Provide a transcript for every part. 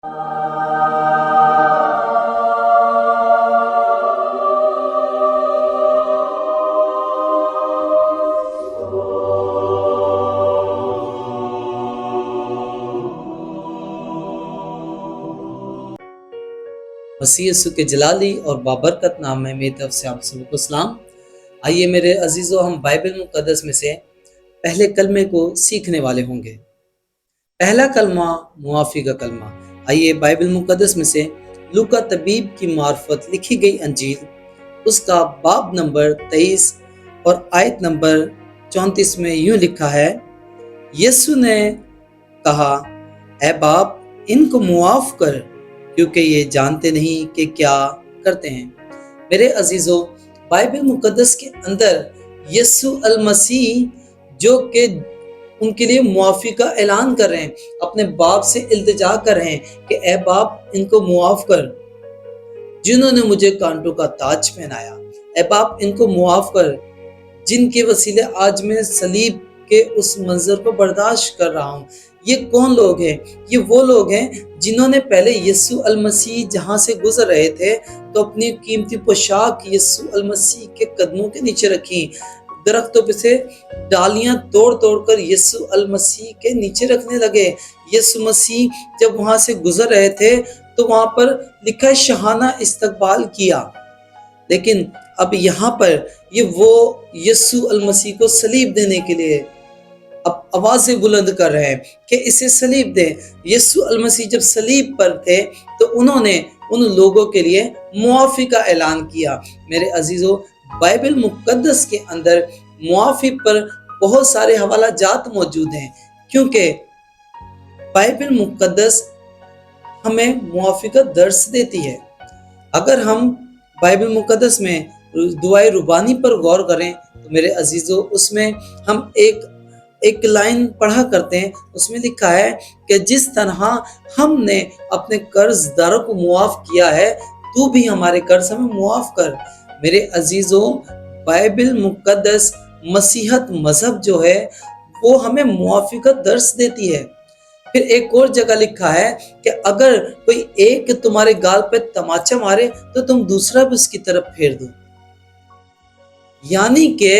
मसीह यीशु के जलाली और बाबरकत नाम में मेरी तरफ से आप सबको सलाम। आइए मेरे अजीजों, हम बाइबल मुकद्दस में से पहले कलमे को सीखने वाले होंगे। पहला कलमा मुआफ़ी का कलमा। आइए बाइबल मुकद्दस में से लूका तबीब की मार्फत लिखी गई अंजील उसका बाब नंबर 23 और आयत नंबर 34 में यूं लिखा है, यीशु ने कहा, ऐ बाप, इनको मुआफ कर, क्योंकि ये जानते नहीं कि क्या करते हैं। मेरे अजीजों, बाइबल मुकद्दस के अंदर यीशु अल मसीह जो कि उनके लिए मुआफ़ी का ऐलान कर रहे हैं, अपने बाप से इल्तिजा कर रहे हैं कि ऐ बाप, इनको मुआफ कर, जिन्होंने मुझे कांटों का ताज पहनाया। ऐ बाप, इनको मुआफ कर, जिनके वसीले आज मैं सलीब के उस मंजर को बर्दाश्त कर रहा हूँ। ये कौन लोग हैं? ये वो लोग हैं जिन्होंने पहले यीशु अल मसीह जहाँ से गुजर रहे थे तो अपनी कीमती पोशाक यीशु अल मसीह के कदमों के नीचे रखी, दरख्तों पे से डालियां तोड़ तोड़ कर यीशु अल मसीह के नीचे रखने लगे। यीशु मसीह जब वहां से गुजर रहे थे तो वहां पर लिखा है शहाना इस्तकबाल किया, लेकिन अब यहाँ पर ये वो यीशु अल मसीह को सलीब देने के लिए अब आवाजें बुलंद कर रहे हैं कि इसे सलीब दें। यीशु अल मसीह जब सलीब पर थे तो उन्होंने उन लोगों के लिए मुआफ़ी का ऐलान किया। मेरे अजीजों, बाइबल मुकद्दस के अंदर मुआफ़ी पर बहुत सारे हवाला जात मौजूद हैं, क्योंकि बाइबल मुकद्दस हमें मुआफ़ी का दर्स देती है। अगर हम बाइबल मुकद्दस में दुआए रुबानी पर गौर करें तो मेरे अजीजों, उसमें हम एक लाइन पढ़ा करते हैं, उसमें लिखा है कि जिस तरह हमने अपने कर्जदारों को मुआफ किया है, तू भी हमारे कर्ज हमें मुआफ कर। मेरे अजीजों, बाइबल मुकद्दस मसीहत मजहब जो है वो हमें मुआफ़ी का दर्स देती है। फिर एक और जगह लिखा है कि अगर कोई एक तुम्हारे गाल पे तमाचा मारे तो तुम दूसरा भी उसकी तरफ फेर दो, यानी कि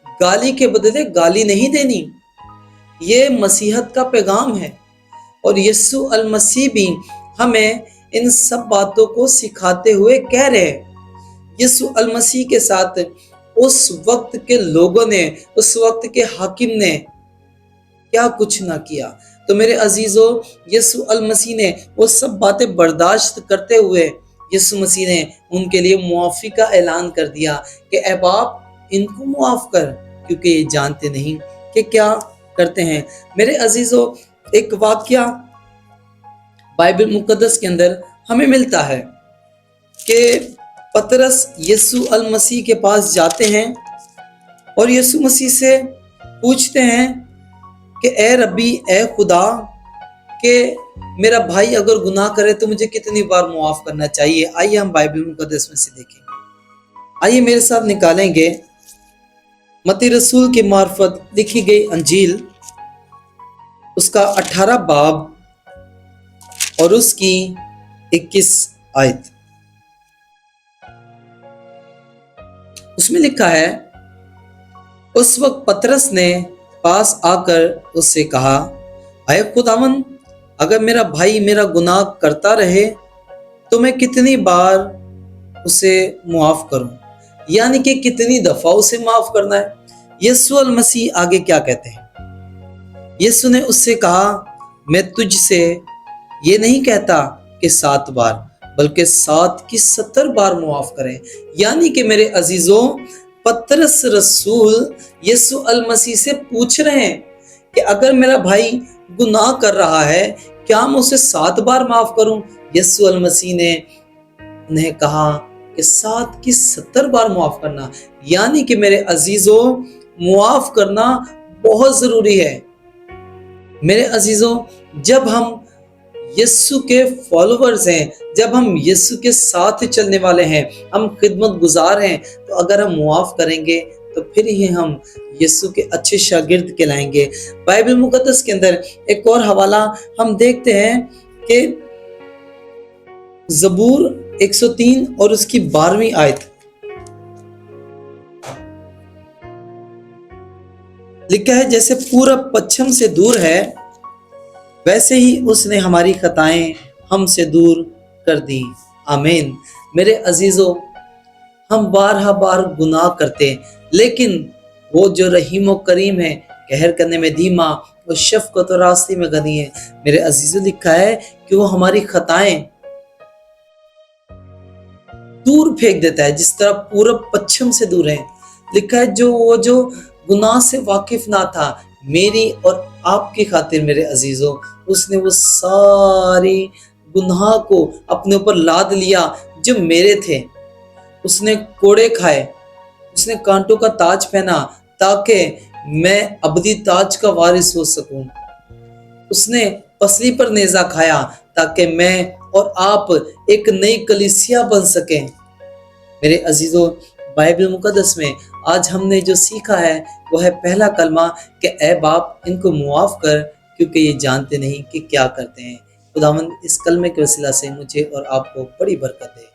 गाली के बदले गाली नहीं देनी। ये मसीहत का पैगाम है और यीशु अल मसीह भी हमें इन सब बातों को सिखाते हुए कह रहे हैं। यीशु अल मसीह के साथ उस वक्त के लोगों ने, उस वक्त के हाकिम ने क्या कुछ ना किया। तो मेरे अजीजों, यीशु अल मसीह ने वो सब बातें बर्दाश्त करते हुए यीशु मसीह ने उनके लिए मुआफ़ी का ऐलान कर दिया कि ऐ बाप, इनको मुआफ कर, क्योंकि ये जानते नहीं कि क्या करते हैं। मेरे अजीजों, एक वाकया बाइबल मुकद्दस के अंदर हमें मिलता है कि पतरस यीशु अल मसीह के पास जाते हैं और यीशु मसीह से पूछते हैं कि ए रब्बी, ए खुदा, कि मेरा भाई अगर गुनाह करे तो मुझे कितनी बार मुआफ करना चाहिए। आइए हम बाइबल मुकद्दस में से देखें। आइए मेरे साथ निकालेंगे मत्ती रसूल की मार्फत लिखी गई अंजील उसका 18 बाब और उसकी 21 आयत। उसमें लिखा है, उस वक्त पतरस ने पास आकर उससे कहा, ऐ खुदावन, अगर मेरा भाई मेरा गुनाह करता रहे तो मैं कितनी बार उसे मुआफ करूं, यानी कि कितनी दफा उसे माफ करना है। यीशु अल मसीह आगे क्या कहते हैं? यीशु ने उससे कहा, मैं तुझसे ये नहीं कहता कि 7 बार, बल्कि 7 की 70 बार मुआफ करें। यानी कि मेरे अजीजों, पतरस रसूल यीशु अल मसीह से पूछ रहे हैं कि अगर मेरा भाई गुनाह कर रहा है, क्या मैं उसे 7 बार माफ करूं? यीशु अल मसीह ने उन्हें कहा कि 7 की 70 बार मुआफ करना। यानी कि मेरे अजीजों, मुआफ करना बहुत जरूरी है। मेरे अजीजों, जब हम यीशु के फॉलोवर्स हैं, जब हम यीशु के साथ चलने वाले हैं, हम खिदमत गुजार हैं, तो अगर हम मुआफ करेंगे तो फिर ही हम यीशु के अच्छे शागिर्द कहलाएंगे। बाइबल मुकद्दस के अंदर एक और हवाला हम देखते हैं कि زبور 103 اور اس کی 12ویں آیت لکھا ہے، جیسے پورب پچھم سے دور ہے ویسے ہی اس نے ہماری خطائیں ہم سے دور کر دی۔ آمین۔ میرے عزیزو، ہم بار گناہ کرتے ہیں، لیکن وہ جو رحیم و کریم ہے، قہر کرنے میں دھیما، وہ شفقت و راستی میں غنی ہے۔ میرے عزیزو، لکھا ہے کہ وہ ہماری خطائیں دور پھینک دیتا ہے، جس طرح پورب پچھم سے دور ہے۔ لکھا ہے وہ جو گناہ سے واقف نہ تھا، میری اور آپ کی خاطر میرے عزیزو، اس نے وہ ساری گناہ کو اپنے اوپر لاد لیا جو میرے تھے۔ اس نے کوڑے کھائے، اس نے کانٹوں کا تاج پہنا تاکہ میں ابدی تاج کا وارث ہو سکوں۔ اس نے پسلی پر نیزہ کھایا تاکہ میں اور آپ ایک نئی کلیسیا بن سکیں۔ میرے عزیزو، بائبل مقدس میں آج ہم نے جو سیکھا ہے وہ ہے پہلا کلمہ کہ اے باپ ان کو معاف کر، کیونکہ یہ جانتے نہیں کہ کیا کرتے ہیں۔ خداوند اس کلمے کے وسیلہ سے مجھے اور آپ کو بڑی برکت دے۔